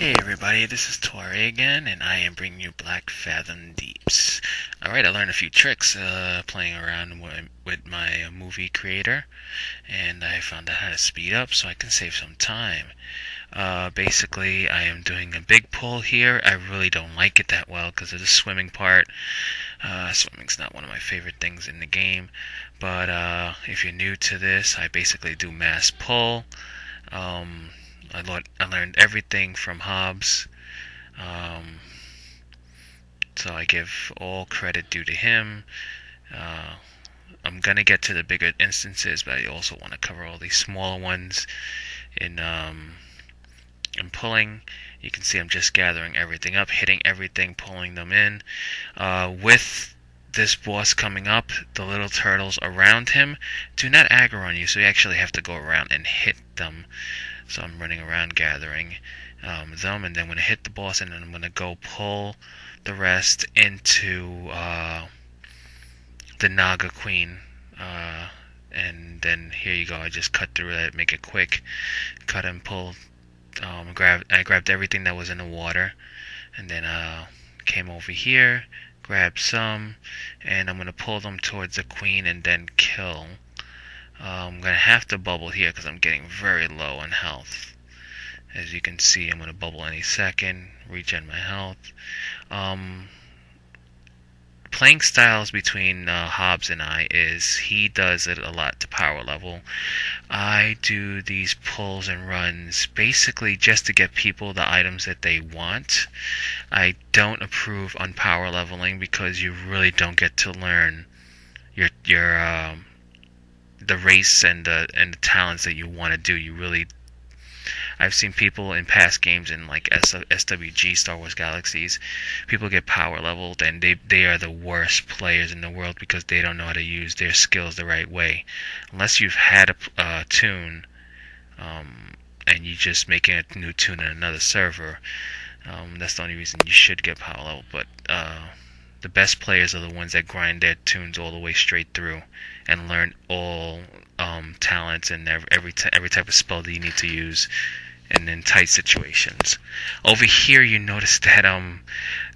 Hey everybody, this is Toray again, and I am bringing you Blackfathom Deeps. Alright, I learned a few tricks playing around with my movie creator, and I found out how to speed up so I can save some time. Basically, I am doing a big pull here. I really don't like it that well because of the swimming part. Swimming's not one of my favorite things in the game, but if you're new to this, I basically do mass pull. Um, I learned everything from Hobbes, um, so I give all credit due to him. Uh, I'm gonna get to the bigger instances, but I also want to cover all these smaller ones in pulling. You can see I'm just gathering everything up, hitting everything, pulling them in. With this boss coming up, the little turtles around him do not aggro on you, so you actually have to go around and hit them. So I'm running around gathering them, and then I'm going to hit the boss, and then I'm going to go pull the rest into the Naga Queen. And then here you go. I just cut through that, make it quick. Cut and pull. I grabbed everything that was in the water, and then came over here, grabbed some, and I'm going to pull them towards the queen and then kill. I'm going to have to bubble here because I'm getting very low on health. As you can see, I'm going to bubble any second, regen my health. Playing styles between Hobbs and I is he does it a lot to power level. I do these pulls and runs basically just to get people the items that they want. I don't approve on power leveling because you really don't get to learn your the race and the talents that you want to do. I've seen people in past games in like SWG, Star Wars Galaxies, people get power leveled and they are the worst players in the world because they don't know how to use their skills the right way. Unless you've had a tune, and you just making a new tune in another server, that's the only reason you should get power level. But the best players are the ones that grind their tunes all the way straight through and learn all talents and every type of spell that you need to use and in tight situations. Over here, you notice that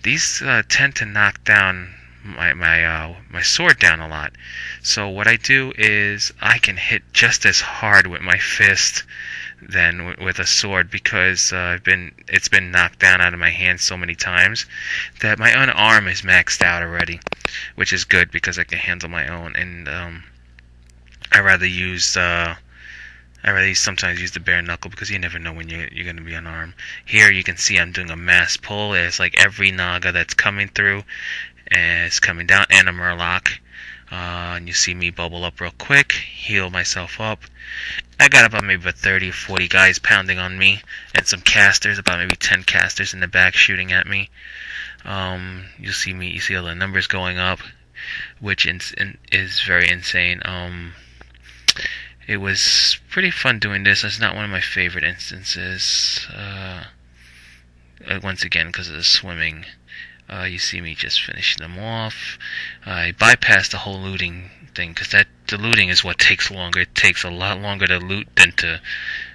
these tend to knock down my sword down a lot. So what I do is I can hit just as hard with my fist than with a sword because it's been knocked down out of my hand so many times that my own arm is maxed out already, which is good because I can handle my own. And I rather sometimes use the bare knuckle because you never know when you're going to be unarmed. Here you can see I'm doing a mass pull. It's like every Naga that's coming through and it's coming down, and a Murloc. And you see me bubble up real quick, heal myself up. I got about maybe 30 or 40 guys pounding on me, and some casters, about maybe 10 casters in the back shooting at me. You see all the numbers going up, which is very insane. It was pretty fun doing this. It's not one of my favorite instances. Once again, because of the swimming. You see me just finishing them off. I bypassed the whole looting thing because the looting is what takes longer. It takes a lot longer to loot than to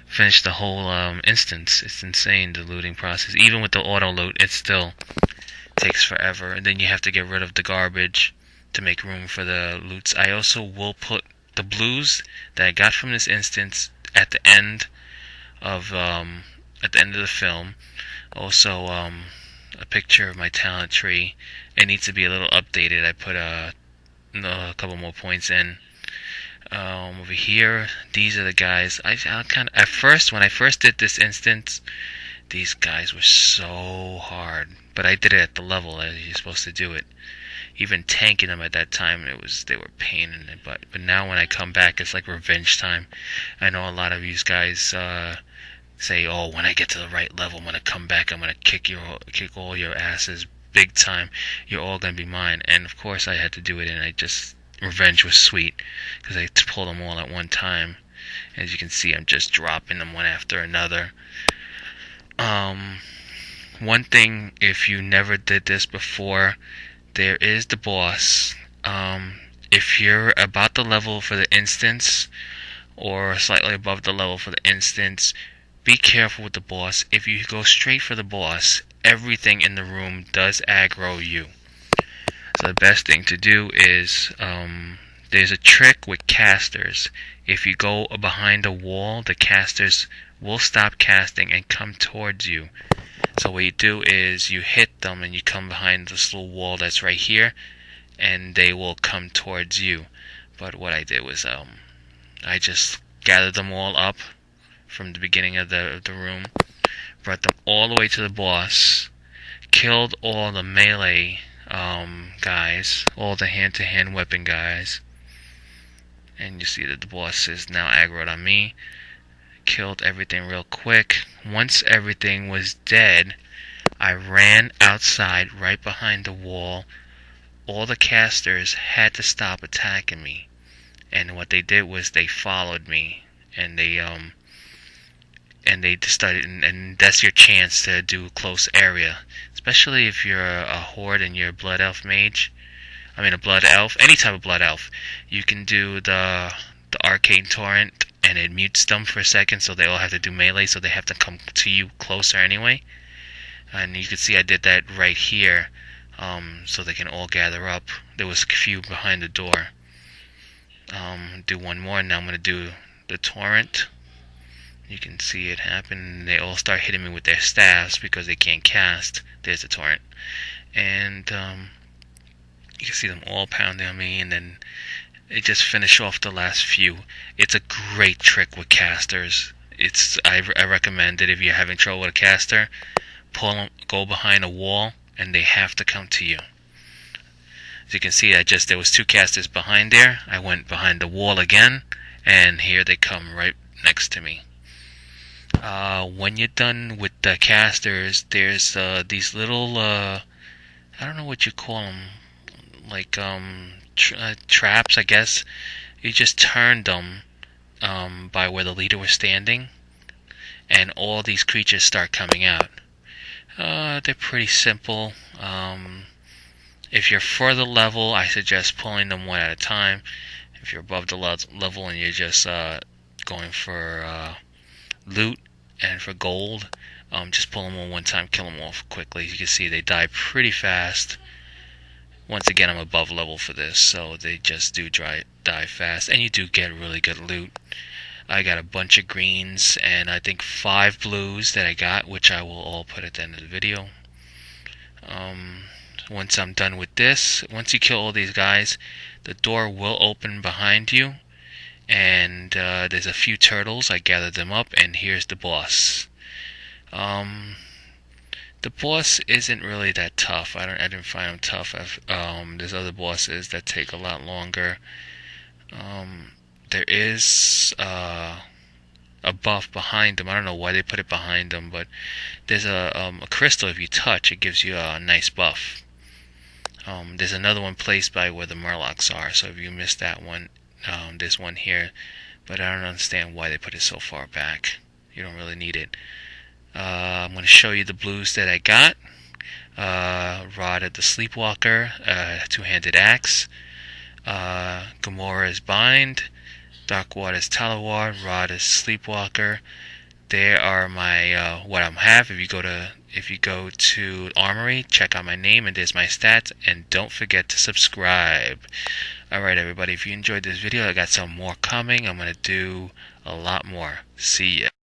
finish the whole instance. It's insane, the looting process. Even with the auto loot, it still takes forever. And then you have to get rid of the garbage to make room for the loots. I also will put the blues that I got from this instance at the end of the film. Also, a picture of my talent tree. It needs to be a little updated. I put a couple more points in. Over here, these are the guys. At first, when I first did this instance, these guys were so hard, but I did it at the level as you're supposed to do it. Even tanking them at that time, they were pain in the butt. But now when I come back, it's like revenge time. I know a lot of you guys say, "Oh, when I get to the right level, I'm gonna come back. I'm gonna kick all your asses big time. You're all gonna be mine." And of course, I had to do it, and revenge was sweet because I pulled them all at one time. As you can see, I'm just dropping them one after another. One thing, if you never did this before, there is the boss. If you're about the level for the instance, or slightly above the level for the instance, be careful with the boss. If you go straight for the boss, everything in the room does aggro you. So the best thing to do is, there's a trick with casters. If you go behind a wall, the casters will stop casting and come towards you. So what you do is you hit them and you come behind this little wall that's right here, and they will come towards you. But what I did was, I just gathered them all up from the beginning of the room, brought them all the way to the boss, killed all the melee guys, all the hand-to-hand weapon guys, and you see that the boss is now aggroed on me. Killed everything real quick. Once everything was dead, I ran outside right behind the wall. All the casters had to stop attacking me, and what they did was they followed me, and they started, and that's your chance to do close area, especially if you're a horde and you're a blood elf mage. I mean a blood elf, any type of blood elf. You can do the arcane torrent, and it mutes them for a second, so they all have to do melee, so they have to come to you closer anyway. And you can see I did that right here, so they can all gather up. There was a few behind the door. Do one more, and now I'm going to do the torrent. You can see it happen. They all start hitting me with their staffs because they can't cast. There's the torrent. And you can see them all pounding on me, and then it just finish off the last few. It's a great trick with casters. I recommend it if you're having trouble with a caster. Pull them, go behind a wall, and they have to come to you. As you can see, there was two casters behind there. I went behind the wall again, and here they come right next to me. When you're done with the casters, there's these little, I don't know what you call them, like traps, I guess. You just turned them by where the leader was standing, and all these creatures start coming out. They're pretty simple. If you're further level, I suggest pulling them one at a time. If you're above the level and you're just going for loot and for gold, just pull them on one time, kill them off quickly. You can see they die pretty fast. Once again, I'm above level for this, so they just do die fast, and you do get really good loot. I got a bunch of greens, and I think 5 blues that I got, which I will all put at the end of the video. Once I'm done with this, once you kill all these guys, the door will open behind you, and there's a few turtles. I gathered them up, and here's the boss. The boss isn't really that tough. I didn't find him tough. There's other bosses that take a lot longer. There is a buff behind him. I don't know why they put it behind him, but there's a crystal. If you touch, it gives you a nice buff. There's another one placed by where the murlocs are, so if you missed that one, there's one here, but I don't understand why they put it so far back. You don't really need it. I'm going to show you the blues that I got. Rod of the Sleepwalker, two-handed axe, Gamora's Bind, Darkwater's Talawar, Rod is Sleepwalker. There are my what I have. If you go to Armory, check out my name, and there's my stats. And don't forget to subscribe. Alright everybody, if you enjoyed this video, I got some more coming. I'm going to do a lot more. See ya.